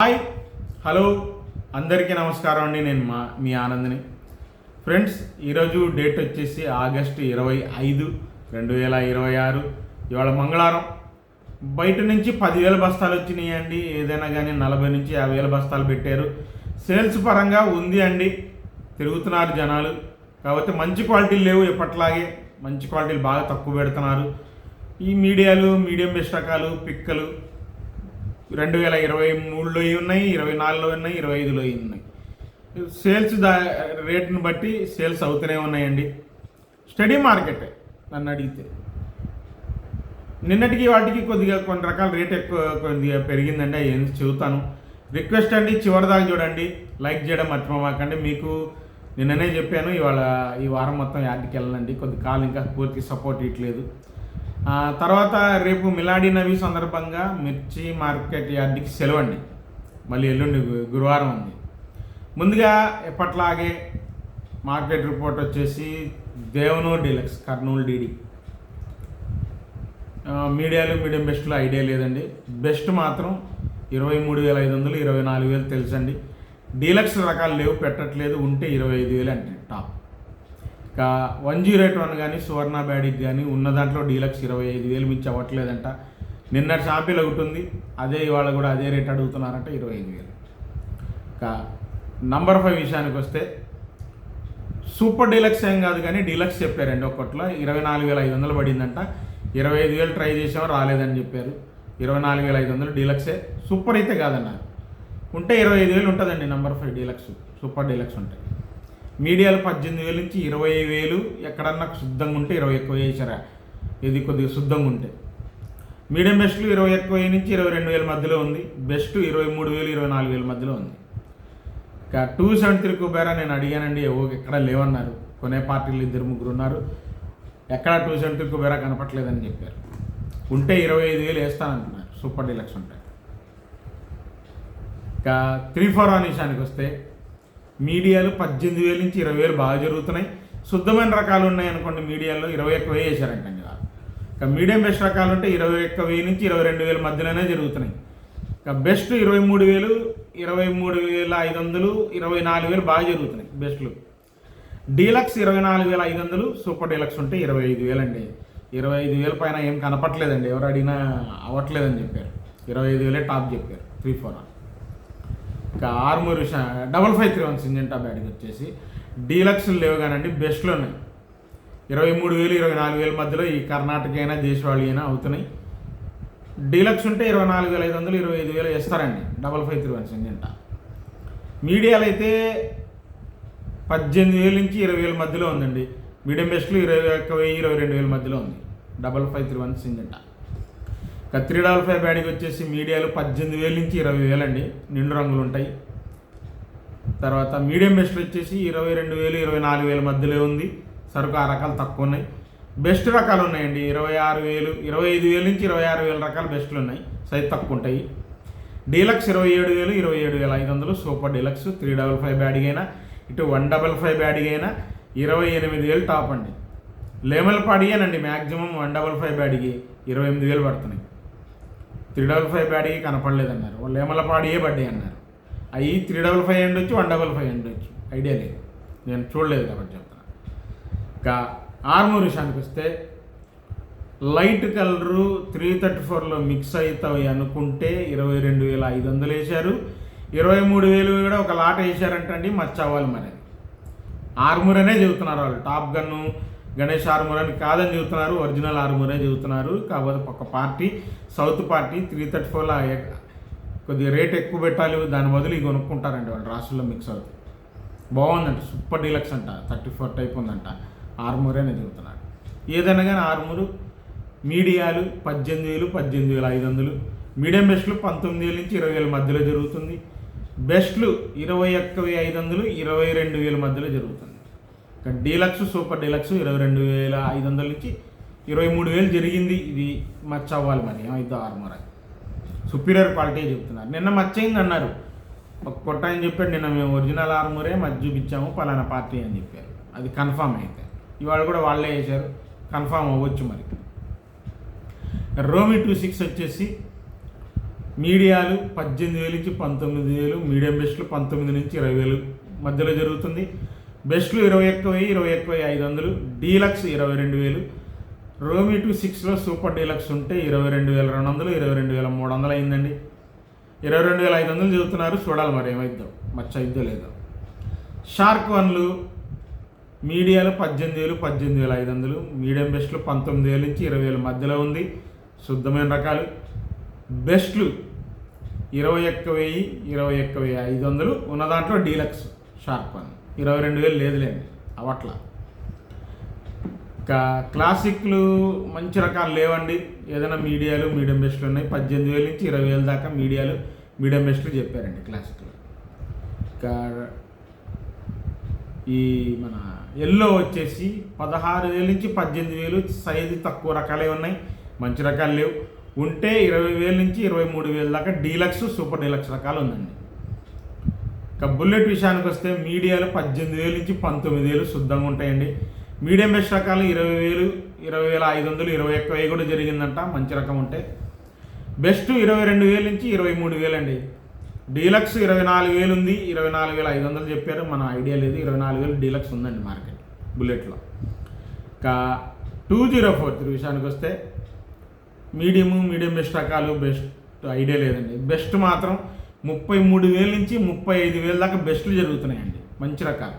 Hi hello అందరికీ నమస్కారం అండి. నేను మీ ఆనంద్ని. ఫ్రెండ్స్, ఈరోజు డేట్ వచ్చేసి ఆగస్టు 25, 2026. ఇవాళ మంగళవారం. బయట నుంచి 10,000 బస్తాలు వచ్చినాయి అండి. ఏదైనా కానీ 40 నుంచి 50,000 బస్తాలు పెట్టారు. సేల్స్ పరంగా ఉంది అండి, తిరుగుతున్నారు జనాలు. కాకపోతే మంచి క్వాలిటీలు లేవు, ఎప్పట్లాగే మంచి క్వాలిటీలు బాగా తక్కువ పెడుతున్నారు. ఈ మీడియాలు, మీడియం బెస్ట్ రకాలు, పిక్కలు 2023లో ఉన్నాయి, 24లో ఉన్నాయి, 25లో ఉన్నాయి. సేల్స్ రేట్ని బట్టి సేల్స్ అవుతూనే ఉన్నాయండి. స్టడీ మార్కెట్ నన్ను అడిగితే. నిన్నటికి వాటికి కొద్దిగా కొన్ని రకాల రేట్ కొద్దిగా పెరిగిందండి. అవి ఎందుకు చెబుతాను. రిక్వెస్ట్ అండి, చివరిదాకా చూడండి, లైక్ చేయడం మర్చిపోమాకండి. మీకు నిన్ననే చెప్పాను, ఈ వారం మొత్తం యాడ్కి వెళ్ళండి. కొద్ది కాలం ఇంకా పూర్తి సపోర్ట్ ఇవ్వట్లేదు. తర్వాత రేపు మిలాడీ నబీ సందర్భంగా మిర్చి మార్కెట్ యార్డ్కి సెలవు అండి. మళ్ళీ ఎల్లుండి గురువారం ఉంది. ముందుగా ఎప్పట్లాగే మార్కెట్ రిపోర్ట్ వచ్చేసి దేవనూరు డీలక్స్, కర్నూలు డీడీ. మీడియాలు, మీడియం బెస్ట్లో ఐడియా లేదండి. బెస్ట్ మాత్రం 23,500, 24,000 తెలుసండి. డీలక్స్ రకాలు లేవు, పెట్టట్లేదు. ఉంటే 25,000 అంటే టాప్. ఇంకా 108 కానీ సువర్ణ బ్యాడీకి కానీ ఉన్న దాంట్లో డీలక్స్ 25,000 మించి అవ్వట్లేదంట. నిన్న షాంపిల్ ఒకటి ఉంది, అదే ఇవాళ కూడా అదే రేట్ అడుగుతున్నారంట, 25,000. ఇంకా నంబర్ 5 విషయానికి వస్తే సూపర్ డీలక్స్ ఏం కాదు కానీ డీలక్స్ చెప్పారండి. ఒక్కట్లో 24,500 పడిందంట. 25,000 ట్రై చేసామో రాలేదని చెప్పారు. 24,500 డీలక్సే. సూపర్ అయితే కాదన్నారు. ఉంటే 25,000 ఉంటుందండి నంబర్ 5 డీలక్స్, సూపర్ డీలక్స్ ఉంటాయి. మీడియాలు 18,000 నుంచి 20,000, ఎక్కడన్నా శుద్ధంగా ఉంటే 20 ఎక్కువ చేశారా, ఇది కొద్దిగా శుద్ధంగా ఉంటే. మీడియం బెస్ట్లు 20 ఎక్కువ నుంచి 22,000 మధ్యలో ఉంది. బెస్ట్ 23,000, 24,000 మధ్యలో ఉంది. ఇంకా 273 కుబేరా నేను అడిగానండి, ఎక్కడ లేవన్నారు. కొనే పార్టీలు 2-3 ఉన్నారు. ఎక్కడ 273 కుబేరా కనపట్లేదని చెప్పారు. ఉంటే 25,000 వేస్తానంటున్నారు, సూపర్ డీలక్స్ ఉంటాయి. ఇంకా 341 విషయానికి వస్తే మీడియాలు 18,000 నుంచి 20,000 బాగా జరుగుతున్నాయి. శుద్ధమైన రకాలు ఉన్నాయనుకోండి, మీడియాలో 20 ఎక్కువ వేసారంటండి. ఇంకా మీడియం బెస్ట్ రకాలు ఉంటే 21,000 నుంచి 22,000 మధ్యలోనే జరుగుతున్నాయి. ఇంకా బెస్ట్ 23,000, 23,500, 24,000 బాగా జరుగుతున్నాయి బెస్ట్లు. డీలక్స్ 24,500, సూపర్ డీలక్స్ ఉంటే 25,000 అండి. 25,000 పైన ఏం కనపట్లేదండి. ఎవరు అడిగినా అవ్వట్లేదని చెప్పారు. 25,000 టాప్ చెప్పారు 341. ఇంకా ఆర్మూర్ 5531 సింజెంటా బ్యాడ్కి వచ్చేసి డీలక్స్లు లేవు కానండి, బెస్ట్లు ఉన్నాయి. 23,000, 24,000 మధ్యలో ఈ కర్ణాటక అయినా దేశవాళీ అయినా అవుతున్నాయి. డీలక్స్ ఉంటే 24,500, 25,000 వేస్తారండి 5531 సింజెంటా. మీడియాలు అయితే 18,000 నుంచి 20,000 మధ్యలో ఉందండి. మీడియం బెస్ట్లు 21,000, 22,000 మధ్యలో ఉంది 5531 సింజెంటా. ఇంకా 355 బ్యాడీకి వచ్చేసి మీడియాలు 18,000 నుంచి 20,000 అండి, నిండు రంగులు ఉంటాయి. తర్వాత మీడియం బెస్ట్లు వచ్చేసి 22,000, 24,000 మధ్యలో ఉంది. సరుకు ఆ రకాలు తక్కువ ఉన్నాయి. బెస్ట్ రకాలు ఉన్నాయండి 26,000, 25,000 నుంచి 26,000 రకాలు బెస్ట్లు ఉన్నాయి, సైజ్ తక్కువ ఉంటాయి. డీలక్స్ 27,000, 27,500, సూపర్ డీలక్స్ 355 బ్యాడీకి అయినా, ఇటు 155 బ్యాడీకి అయినా 28,000 టాప్ అండి. లేమల పాడియేనండి మ్యాక్సిమం 155 బ్యాడీకి 28,000 పడుతున్నాయి. 355 బ్యాడీకి కనపడలేదన్నారు. వాళ్ళు లేమల పాడియే పడ్డాయి అన్నారు. అవి 355 ఉండొచ్చు, 155 ఉండొచ్చు, ఐడియా లేదు, నేను చూడలేదు కాబట్టి చెప్తాను. ఇంకా ఆర్మూర్ విషయానికి వస్తే లైట్ కలరు 334లో మిక్స్ అవుతాయి అనుకుంటే 22,500 వేశారు. 23,000 కూడా ఒక లాట్ వేశారంటండి. మర్చి అవ్వాలి మరి. ఆర్మూర్ అనే చెబుతున్నారు వాళ్ళు. టాప్ గన్ను గణేష్ ఆర్మూర్ అని కాదని చెబుతున్నారు, ఒరిజినల్ ఆర్మూరే చెబుతున్నారు. కాకపోతే ఒక పార్టీ, సౌత్ పార్టీ 334లో కొద్దిగా రేట్ ఎక్కువ పెట్టాలి, దాని బదులు ఇవి కొనుక్కుంటారండి వాళ్ళు. రాష్ట్రంలో మిక్స్ అవుతుంది. బాగుందంట, సూపర్ డీలక్స్ అంట, 34 టైప్ ఉందంట. ఆర్మూరే అని చెబుతున్నాడు. ఏదైనా కానీ ఆర్మూరు మీడియాలు 18,000, 18,500, మీడియం బెస్ట్లు 19,000 నుంచి 20,000 మధ్యలో జరుగుతుంది. బెస్ట్లు 21,500, 22,000 మధ్యలో జరుగుతుంది. డీలక్స్, సూపర్ డీలక్స్ 22,500 నుంచి 23,000 జరిగింది. ఇది మచ్చ అవ్వాలి మరి, ఏమైతే ఆర్మూర్ అది సుపీరియర్ క్వాలిటీ చెప్తున్నారు. నిన్న మచ్చయింది అన్నారు, ఒక కొట్ట అని చెప్పాడు. నిన్న మేము ఒరిజినల్ ఆర్మూరే మధ్య చూపించాము పలానా పార్టీ అని చెప్పారు. అది కన్ఫామ్ అయితే ఇవాళ కూడా వాళ్ళే వేశారు, కన్ఫామ్ అవ్వచ్చు మరి. రోమి 26 వచ్చేసి మీడియాలు 18,000 నుంచి 19,000, మీడియం బెస్ట్లు 19 నుంచి 20,000 మధ్యలో జరుగుతుంది. బెస్ట్లు 21,000, 21,500, డీలక్స్ 22,000, రోమి 26లో సూపర్ డీలక్స్ ఉంటే 22,200, 22,300 అయిందండి. 22,500 చదువుతున్నారు. చూడాలి మరి ఏమైద్దో, మచ్చ అయిద్దో లేదో. షార్క్ వన్లు మీడియాలు 18,000, 18,500, మీడియం బెస్ట్లు 19,000 నుంచి 20,000 మధ్యలో ఉంది. శుద్ధమైన రకాలు. బెస్ట్లు 21,000, 21,500 ఉన్న దాంట్లో డీలక్స్ షార్క్ వన్ 22,000 లేదులేండి అవట్లా. ఇంకా క్లాసిక్లు మంచి రకాలు లేవండి. ఏదైనా మీడియాలు మీడియం బెస్ట్లు ఉన్నాయి. 18,000 నుంచి 20,000 దాకా మీడియాలు మీడియం బెస్ట్లు చెప్పారండి క్లాసిక్లు. ఇంకా ఈ మన ఎల్లో వచ్చేసి 16,000 నుంచి 18,000 సైజు తక్కువ రకాలే ఉన్నాయి. మంచి రకాలు లేవు. ఉంటే 20,000 నుంచి 23,000 దాకా డీలక్స్ సూపర్ డీలక్స్ రకాలు ఉందండి. ఇక బుల్లెట్ విషయానికి వస్తే మీడియాలు 18,000 నుంచి 19,000 శుద్ధంగా ఉంటాయండి. మీడియం బెస్ట్ రకాలు 20,000, 20,500, 21,000 కూడా జరిగిందంట మంచి రకం ఉంటే. బెస్ట్ 22,000 నుంచి 23,000 అండి. డీలక్స్ 24,000 ఉంది, 24,500 చెప్పారు. మన ఐడియా లేదు. 24,000 డీలక్స్ ఉందండి మార్కెట్ బుల్లెట్లో. ఇంకా 2043 విషయానికి వస్తే మీడియం బెస్ట్ రకాలు బెస్ట్ ఐడియా లేదండి. బెస్ట్ మాత్రం 33,000 నుంచి 35,000 దాకా బెస్ట్లు జరుగుతున్నాయండి మంచి రకాలు.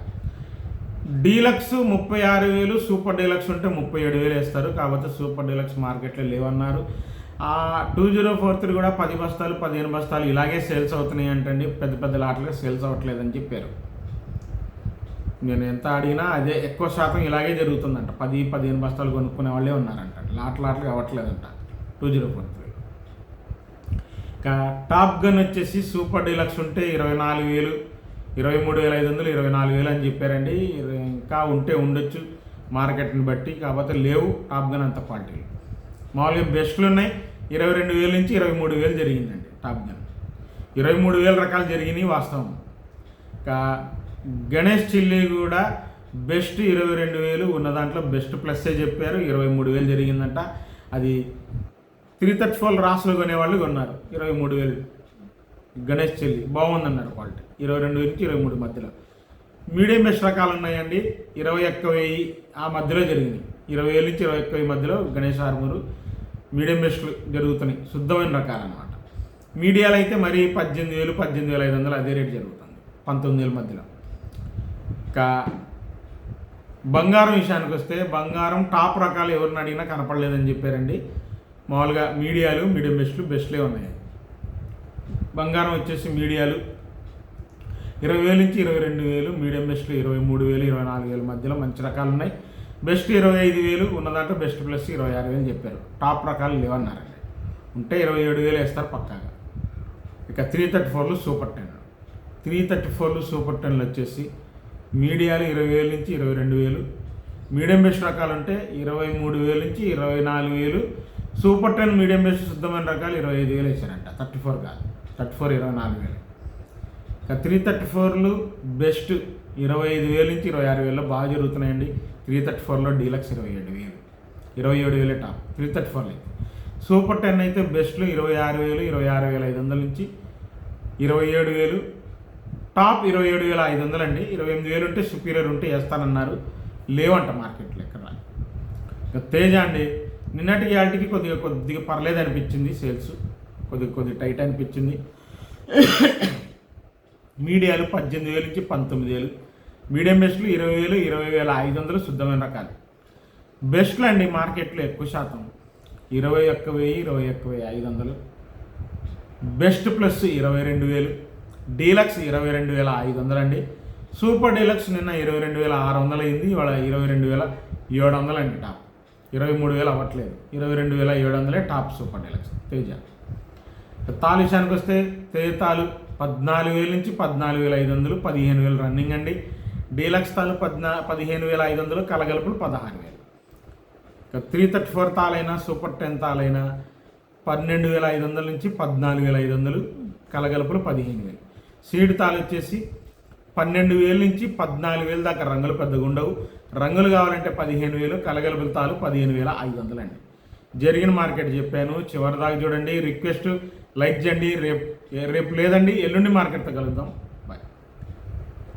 డీలక్స్ 36,000, సూపర్ డీలక్స్ ఉంటే 37,000 వేస్తారు. కాకపోతే సూపర్ డీలక్స్ మార్కెట్లో లేవన్నారు. 2043 కూడా 10 బస్తాలు 15 బస్తాలు ఇలాగే సేల్స్ అవుతున్నాయి అంటండి. పెద్ద పెద్ద లాట్లుగా సేల్స్ అవ్వట్లేదని చెప్పారు. నేను ఎంత అడిగినా అదే ఎక్కువ శాతం ఇలాగే జరుగుతుందంట. 10-15 బస్తాలు కొనుక్కునే వాళ్ళే ఉన్నారంట. లాట్లుగా అవ్వట్లేదంట 2043. ఇంకా టాప్ గన్ వచ్చేసి సూపర్ డీలక్స్ ఉంటే 24,000, 23,500, 24,000 అని చెప్పారండి. ఇంకా ఉంటే ఉండొచ్చు మార్కెట్ని బట్టి. కాకపోతే లేవు టాప్ గన్ అంత క్వాలిటీలు. మామూలుగా బెస్ట్లు ఉన్నాయి. 22,000 నుంచి 23,000 జరిగిందండి టాప్ గన్. 23,000 రకాలు జరిగినాయి వాస్తవం. ఇంకా గణేష్ చిల్లీ కూడా బెస్ట్ 22,000 ఉన్న దాంట్లో బెస్ట్ ప్లస్సే చెప్పారు. 23,000 జరిగిందంట. అది 334 రాసులు కొనేవాళ్ళు కొన్నారు. 23,000 గణేష్ చిల్లీ బాగుందన్నారు క్వాలిటీ. 22,000 నుంచి 23 మధ్యలో. మీడియం బెస్ట్ రకాలు ఉన్నాయండి. 21,000 ఆ మధ్యలో జరిగినాయి. 20,000 నుంచి 21,000 మధ్యలో గణేష్ ఆర్మూరు మీడియం బెస్ట్లు జరుగుతున్నాయి. శుద్ధమైన రకాలు అన్నమాట. మీడియాలు అయితే మరీ 18,000, 18,500 అదే రేటు జరుగుతుంది. 19,000 మధ్యలో. ఇంకా బంగారం విషయానికి వస్తే బంగారం టాప్ రకాలు ఎవరిని అడిగినా కనపడలేదని చెప్పారండి. మామూలుగా మీడియాలు మీడియం బెస్ట్లే ఉన్నాయి. బంగారం వచ్చేసి మీడియాలు 20,000 నుంచి 22,000, మీడియం బెస్ట్లు 23,000, 24,000 మధ్యలో మంచి రకాలు ఉన్నాయి. బెస్ట్ 25,000 ఉన్న దాంట్లో బెస్ట్ ప్లస్ 26,000 చెప్పారు. టాప్ రకాలు లేవన్నారండి. ఉంటే 27,000 వేస్తారు పక్కాగా. ఇక 334 సూపర్ 10. 334 సూపర్ 10 వచ్చేసి మీడియాలు 20,000 నుంచి 22,000, మీడియం బెస్ట్ రకాలు ఉంటే 23,000 నుంచి 24,000, సూపర్ 10 మీడియం బెస్ట్ శుద్ధమైన రకాలు 25,000 వేసారంట. 34 కాదు, 34 24,000. ఇక 334లు బెస్ట్ 25,000 నుంచి 26,000 బాగా జరుగుతున్నాయండి. 334లో డీలక్స్ 27,000, 27,000 టాప్ 334లో అయితే. సూపర్ 10 అయితే బెస్ట్లు 26,000, 26,500 నుంచి 27,000, టాప్ 27,500 అండి. 28,000 ఉంటే సుపీరియర్ ఉంటే వేస్తానన్నారు. లేవంట మార్కెట్లో ఎక్కడ. ఇక తేజ అండి నిన్నటికి వాటికి కొద్దిగా పర్లేదు అనిపించింది. సేల్స్ కొద్ది టైట్ అనిపించింది. మీడియాలు 18,000 నుంచి 19,000, మీడియం బెస్ట్లు 20,000, 20,500 శుద్ధమైన రకాలు. బెస్ట్లు అండి మార్కెట్లో ఎక్కువ శాతం 21,000, 21,500, బెస్ట్ ప్లస్ 22,000, డీలక్స్ 22,500 అండి. సూపర్ డీలక్స్ నిన్న 22,600 అయింది. ఇవాళ 22,700 అండి టాప్. 23,000 అవ్వట్లేదు. 22,700 టాప్ సూపర్ డీలక్స్ తేజ. తాలు విషయానికి వస్తే తేజ తాలు 14,000 నుంచి 14,500, 15,000 రన్నింగ్ అండి. డీలక్స్ తాలు 15,500, కలగలుపులు 16,000. 334 తాలైనా సూపర్ 10 తాలైనా 12,500 నుంచి 14,500, కలగలుపులు 15,000. సీడ్ తాలు వచ్చేసి 12,000 నుంచి 14,000 దాకా. రంగులు పెద్దగా ఉండవు. రంగులు కావాలంటే 15,000, కలగలుపుల తాలు 15,500 అండి. జరిగిన మార్కెట్ చెప్పాను. చివరి దాకా చూడండి. రిక్వెస్ట్ లైక్ చేయండి. రేపు లేదండి, ఎల్లుండి మార్కెట్తో కలుద్దాం.